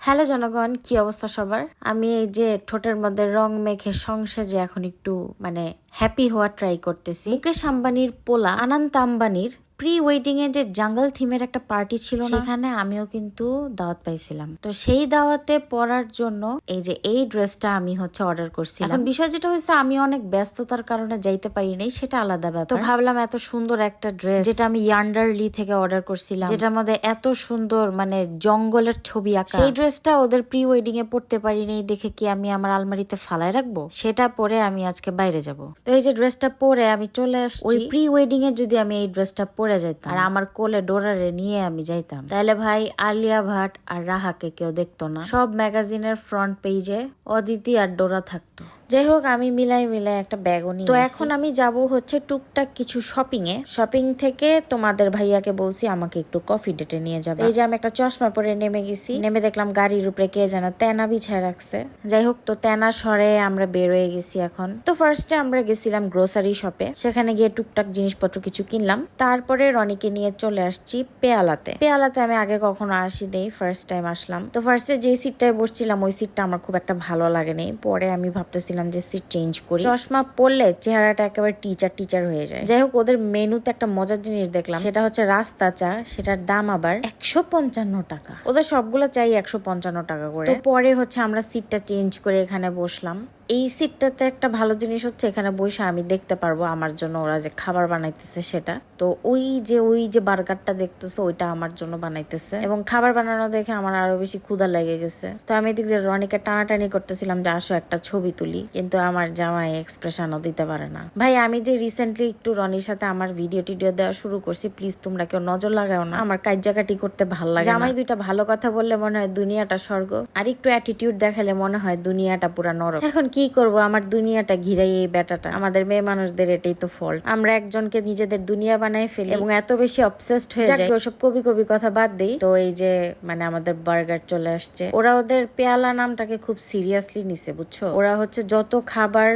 Hello জনগণ, কি অবস্থা সবার? আমি এই যে ঠোঁটের মধ্যে রং মেখে সংসেজে এখন একটু হ্যাপি হওয়ার ট্রাই করতেছি। মুকেশ আম্বানির পোলা অনন্ত আম্বানির প্রি ওয়েডিং এ যে জাঙ্গল থিমের একটা পার্টি ছিল না, সেখানে আমিও কিন্তু দাওয়াত পাইছিলাম। তো সেই দাওয়াতে পরার জন্য এই ড্রেসটা আমি অর্ডার করছিলাম। এখন বিষয় যেটা হয়েছে, আমি অনেক ব্যস্ততার কারণে যাইতে পারি নাই, সেটা আলাদা ব্যাপার। তো ভাবলাম এত সুন্দর একটা ড্রেস যেটা আমি ইয়ান্ডারলি থেকে অর্ডার করছিলাম, যেটার মধ্যে এত সুন্দর জঙ্গলের ছবি আঁকা, সেই ড্রেসটা ওদের প্রি ওয়েডিং এ পড়তে পারি নাই দেখে কি আমি আমার আলমারিতে ফালায় রাখবো? সেটা পরে আমি আজকে বাইরে যাব। তো এই যে ড্রেসটা পরে আমি চলে আসছি। ওই প্রি ওয়েডিং এ যদি আমি এই ড্রেসটা পরে যাইতাম আর আমার কোলে ডোরারে নিয়ে আমি যাইতাম, তাহলে ভাই আলিয়া ভাট আর রাহাকে কেউ দেখতো না। সব ম্যাগাজিনের ফ্রন্ট পেজে অদিতি আর ডোরা থাকতো। যাই হোক, আমি মিলাই একটা ব্যাগও নিয়ে। তো এখন আমি যাব টুকটাক কিছু শপিং থেকে তোমাদের ভাইয়াকে বলছি আমাকে একটু কফি ডেটে নিয়ে যাবে। এই যে আমি একটা চশমা পরে নেমে গেছি, নেমে দেখলাম গাড়ির উপরে কে যেন তেনা বিছায় রাখছে। যাই হোক, তো তেনা সরে আমরা বের হয়ে গেছি। এখন তো ফার্স্টে আমরা গেছিলাম গ্রোসারি শপে, সেখানে গিয়ে টুকটাক জিনিসপত্র কিছু কিনলাম। তারপরে রনিকে নিয়ে চলে আসছি পেয়ালাতে। আমি আগে কখনো আসিনি, ফার্স্ট টাইম আসলাম। তো ফার্স্টে যে সিটটায় বসছিলাম ওই সিটটা আমার খুব একটা ভালো লাগেনি। পরে আমি ভাবতেছিলাম যে সিট চেঞ্জ করি। চশমা পরলে চেহারাটা একেবারে টিচার হয়ে যায়। যাই হোক, ওদের মেনুতে একটা মজার জিনিস দেখলাম, সেটা হচ্ছে রাস্তা চা। সেটার দাম আবার 155 টাকা। ওদের সবগুলো চাই 155 টাকা করে। তো পরে আমরা সিটটা চেঞ্জ করে এখানে বসলাম। এই সিটটাতে একটা ভালো জিনিস হচ্ছে, এখানে বসে আমি দেখতে পারবো আমার জন্য ওরা যে খাবার বানাইতেছে সেটা। তো ওই যে বার্গারটা দেখতেছে ওইটা আমার জন্য বানাইতেছে, এবং খাবার বানানো দেখে আমার আরো বেশি ক্ষুধা লেগে গেছে। তো আমি এদিক দিয়ে রনিকে টানাটানি করতেছিলাম যে আসো একটা ছবি তুলি, কিন্তু আমার জামাই এক্সপ্রেশনও দিতে পারে না। ভাই, আমি যে রিসেন্টলি একটু রনির সাথে আমার ভিডিও দেওয়া শুরু করছি, প্লিজ তোমরা কেউ নজর লাগাও না। আমার কাজ্জাকাটি করতে ভালো লাগে। জামাই দুইটা ভালো কথা বললে মনে হয় দুনিয়াটা স্বর্গ, আর একটু অ্যাটিটিউড দেখালে মনে হয় দুনিয়াটা পুরা নরক। এখন কি করব, আমার দুনিয়াটা ঘিরাই এই ব্যাটাটা। আমাদের মেয়ে মানুষদের এটাই তো ফল্ট, আমরা একজনকে নিজেদের দুনিয়া বানাই ফেলি এবং এত বেশি অবসেসড হয়ে যাই। ওসব কবি কথা বাদ দেই। তো এই যে আমাদের বার্গার চলে আসছে। ওরা ওদের পেয়ালা নামটাকে খুব সিরিয়াসলি নিছে, বুঝছো? ওরা যত খাবার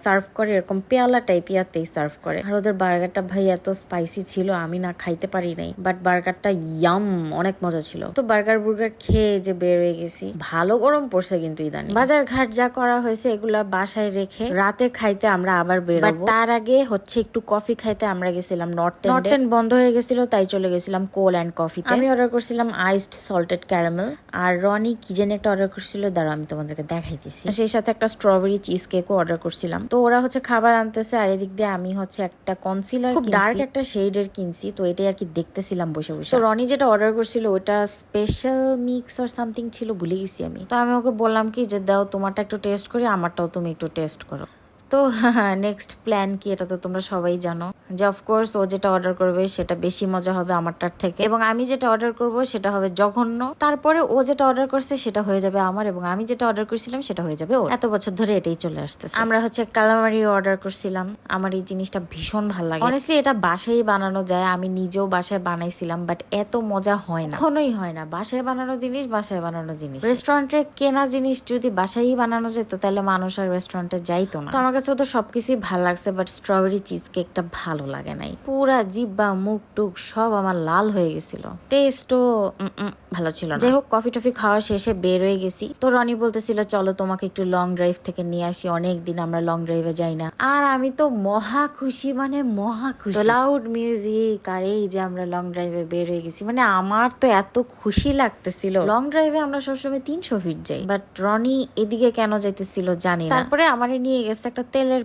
সার্ভ করে এরকম পেয়ালা টাইপ ইয়াতেই সার্ভ করে। আর ওদের বার্গারটা ভাই এত স্পাইসি ছিল, আমি না খাইতে পারি নাই, বাট বার্গারটা ইয়াম, অনেক মজা ছিল। তো বুর্গার খেয়ে যে বের হয়ে গেছি। ভালো গরম পড়ছে কিন্তু ইদানি। বাজার ঘাট যা করা হয়েছে এগুলা বাসায় রেখে রাতে খাইতে আমরা আবার বেরোবো। তার আগে একটু কফি খাইতে আমরা গেছিলাম নর্থ এন্ড বন্ধ হয়ে গেছিল, তাই চলে গেছিলাম কোল অ্যান্ড কফিতে। আমি অর্ডার করছিলাম আইসড সল্টেড ক্যারামেল, আর রনি কি যেন একটা অর্ডার করছিল, দাঁড়াও আমি তোমাদেরকে দেখাইতেছি। সেই সাথে একটা স্ট্রবেরি চিজ কেকও অর্ডার করছিলাম। তো ওরা খাবার আনতেছে, আর এদিক দিয়ে আমি একটা কনসিলার খুব ডার্ক একটা শেডের কিনছি। তো এটাই আর কি দেখতেছিলাম বসে বসে। তো রনি যেটা অর্ডার করছিল ওটা স্পেশাল মিক্স অর সামথিং ছিল, ভুলে গেছি আমি। তো আমি ওকে বললাম কি যে দাও তোমারটা একটু টেস্ট করি, আমারটাও তুমি একটু টেস্ট করো। তো নেক্সট প্ল্যান কি, এটা তো তোমরা সবাই জানো যে অফকোর্স ও যেটা অর্ডার করবে সেটা বেশি মজা হবে আমারটার থেকে, এবং আমি যেটা অর্ডার করব সেটা হবে জঘন্য। তারপরে ও যেটা অর্ডার করছে সেটা হয়ে যাবে আমার, এবং আমি যেটা অর্ডার করছিলাম সেটা হয়ে যাবে ওর। এত বছর ধরে এটাই চলে আসতেছে। আমরা কালামারি অর্ডার করছিলাম। আমার এই জিনিসটা ভীষণ ভালো লাগে। অনেস্টলি এটা বাসায় বানানো যায়, আমি নিজেও বাসায় বানাইছিলাম, বাট এত মজা হয় না, কখনোই হয় না। বাসায় বানানো জিনিস বাসায় বানানো জিনিস। রেস্টুরেন্টে কেনা জিনিস যদি বাসায় বানানো যেত তাহলে মানুষ আর রেস্টুরেন্টে যাইতো না। আমার কাছে তো সবকিছুই ভালো লাগছে, বাট স্ট্রবেরি চিজ কেকটা ভালো লাগে নাই। পুরা জিব্বা মুখ টুক সব আমার লাল হয়ে গেছিল, টেস্টও ভালো ছিল না। যাই হোক, কফি টফি খাওয়া শেষে বের হয়ে গেছি। তো রনি বলতেছিল চলো তোমাকে একটু লং ড্রাইভ থেকে নিয়ে আসি, অনেকদিন আমরা লং ড্রাইভে যাই না। আর আমি তো মহা খুশি, মহা খুশি। লাউড মিউজিক, আর এই যে আমরা লং ড্রাইভে বের হয়ে গেছি। আমার তো এত খুশি লাগতেছিল। লং ড্রাইভে আমরা সবসময় 300 ফিট যাই, বাট রনি এদিকে কেন যাইতেছিল জানি না। তারপরে আমারে নিয়ে গেছে একটা তেলের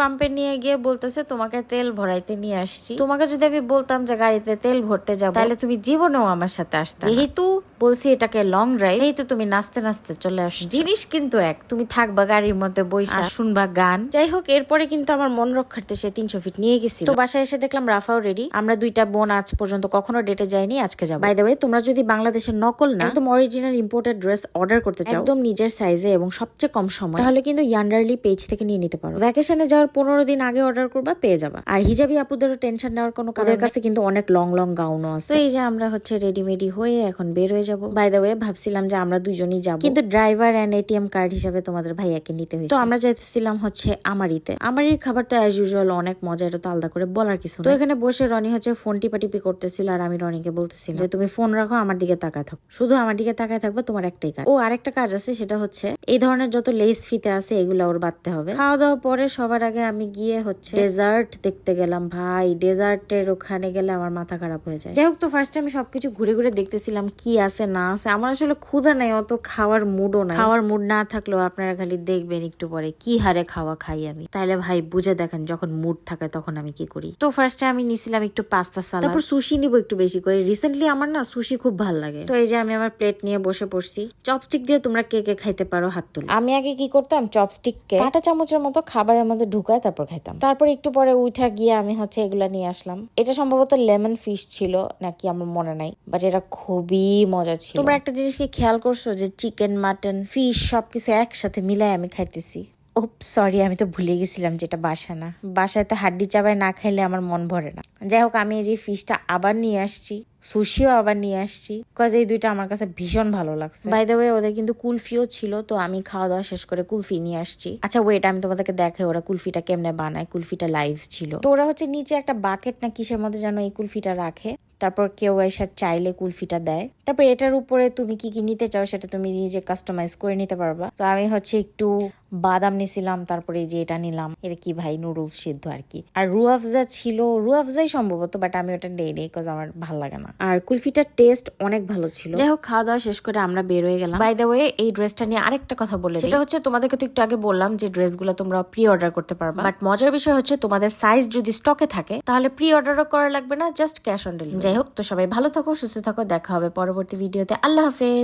পাম্পে নিয়ে গিয়ে বলতেছে তোমাকে তেল ভরাইতে নিয়ে আসছি। তোমাকে যদি আমি বলতাম যে গাড়িতে তেল ভরতে যাবো, তাহলে তুমি জীবনেও আমার সাথে আসতে। যেহেতু বলছি এটাকে লং ড্রাইভ, সেহেতু তুমি নাচতে নাচতে চলে আসছো। জিনিস কিন্তু এক, তুমি থাকবা গাড়ির মধ্যে বইসা শুনবা গান। যাই হোক, এরপরে কিন্তু আমার মন রক্ষার্থে সে 300 ফিট নিয়ে গেছিল। তো বাসায় এসে দেখলাম রাফাও রেডি। আমরা দুইটা বোন আজ পর্যন্ত কখনো ডেটে যাইনি, আজকে যাবো। বাই দ্য ওয়ে, তোমরা যদি বাংলাদেশের নকল না একদম অরিজিনাল ইম্পোর্টেড ড্রেস অর্ডার করতে চাও একদম নিজের সাইজে এবং সবচেয়ে কম সময়, তাহলে কিন্তু ইয়ান্ডারলি পেজ থেকে নিয়ে নিতে নিতে পারো। ভ্যাকেশনে যাওয়ার 15 দিন আগে অর্ডার করবা, পেয়ে যাবা। আর হিজাবি আপুদেরও টেনশন নেওয়ার কোনো কারণ কাছে কিন্তু অনেক লং লং গাউনও আছে। তো এই যে আমরা হচ্ছে রেডিমেডি হয়ে এখন বের হয়ে যাবো। বাই দ্য ওয়ে ভাবছিলাম যে আমরা দুজনই যাবো, কিন্তু ড্রাইভার এন্ড এটিএম কার্ড হিসাবে তোমাদের ভাইয়াকে নিতে হয়েছে। তো আমরা যাইতেছিলাম হচ্ছে আমারিতে। আমারির খাবার তো অ্যাজ ইউজুয়াল অনেক মজা, এটা তো আলাদা করে বলার কিছু না। তো এখানে বসে রনি হচ্ছে ফোন টিপাটিপি করতেছিল, আর আমি রনিকে বলতেছিলাম যে তুমি ফোন রাখো, আমার দিকে তাকায় থাকো, শুধু আমার দিকে তাকায় থাকবে, তোমার একটাই কাজ। ও আরেকটা কাজ আছে, সেটা হচ্ছে এই ধরনের যত লেস ফিতে আছে এগুলো ওর বাঁধতে হবে। খাওয়া দাওয়া পরে সবার আগে আমি গিয়ে হচ্ছে ডেজার্ট দেখতে গেলাম। ভাই ডেজার্টের ওখানে গেলে আমার মাথা খারাপ হয়ে যায়। যাই হোক, তো ফার্স্ট আমি সবকিছু ঘুরে ঘুরে দেখতেছিলাম কি আছে না আছে। আমার আসলে ক্ষুধা নাই, অত খাওয়ার মুডও নাই। খাওয়ার মুড না থাকলেও আপনারা খালি দেখবেন একটু পরে কি হারে খাওয়া খাই আমি। তাইলে ভাই বুঝে দেখেন যখন মুড থাকে তখন আমি কি করি। তো ফার্স্টে আমি নিছিলাম একটু পাস্তা সালাদ, তারপর সুশি নিব একটু বেশি করে। রিসেন্টলি আমার না সুশি খুব ভালো লাগে। তো এই যে আমি আমার প্লেট নিয়ে বসে পড়ছি। চপস্টিক দিয়ে তোমরা কে কে খাইতে পারো হাত তুলে। আমি আগে কি করতাম, চপস্টিককে কাঁটা চামচের মতো খাবারের মধ্যে ঢুকায় তারপর খাইতাম। তারপর একটু পরে উঠা গিয়ে আমি হচ্ছে এগুলা নিয়ে আসলাম। এটা সম্ভবত লেমন ফিশ ছিল নাকি আমার মনে নাই, বাট এটা খুবই মজা ছিল। তোমরা একটা জিনিস কি খেয়াল করছো যে চিকেন, মাটন, ফিশ সবকিছু একসাথে মিলাই আমি খাইতেছি। ওপ সরি, আমি তো ভুলে গেছিলাম যেটা বাসা না। বাসায় তো হাড্ডি চাবায় না খাইলে আমার মন ভরে না। যাই হোক, আমি এই যে ফিশটা আবার নিয়ে আসছি, সুশিও আবার নিয়ে আসছি, বিকজ এই দুইটা আমার কাছে ভীষণ ভালো লাগছে। বাই দ্য ওয়ে ওদের কিন্তু কুলফিও ছিল, তো আমি খাওয়া দাওয়া শেষ করে কুলফি নিয়ে আসছি। আচ্ছা ওয়েট, আমি তোমাদেরকে দেখাই ওরা কুলফিটা কেমনে বানায়। কুলফিটা লাইভ ছিল। তো ওরা হচ্ছে নিচে একটা বাকেট না কিসের মধ্যে যেন এই কুলফিটা রাখে, তারপর কেউ এসে চাইলে কুলফিটা দেয়। তারপর এটার উপরে তুমি কি কি নিতে চাও সেটা তুমি নিজে কাস্টমাইজ করে নিতে পারবা। তো আমি হচ্ছে একটু বাদাম নিছিলাম, তারপরে যে এটা নিলাম, এটা কি ভাই নুডলস সিদ্ধ আর কি। আর রুয়াফজা ছিল, রুয়াফজাই সম্ভবত, বাট আমি ওটা নেই বিকজ আমার ভালো লাগে না। আর কুলফিটার টেস্ট অনেক ভালো ছিল। যাই হোক, খাওয়া দাওয়া শেষ করে আমরা বের হয়ে গেলাম। বাই দ্য ওয়ে এই ড্রেসটা নিয়ে আরেকটা কথা বলে, সেটা হচ্ছে তোমাদেরকে তো একটু আগে বললাম যে ড্রেসগুলো তোমরা প্রি অর্ডার করতে পারবা, বাট মজার বিষয় হচ্ছে তোমাদের সাইজ যদি স্টকে থাকে তাহলে প্রি অর্ডারও করা লাগবে না, জাস্ট ক্যাশ অন ডেলিভারি। যাই হোক, তো সবাই ভালো থাকো, সুস্থ থাকো, দেখা হবে পরবর্তী ভিডিওতে। আল্লাহ হাফেজ।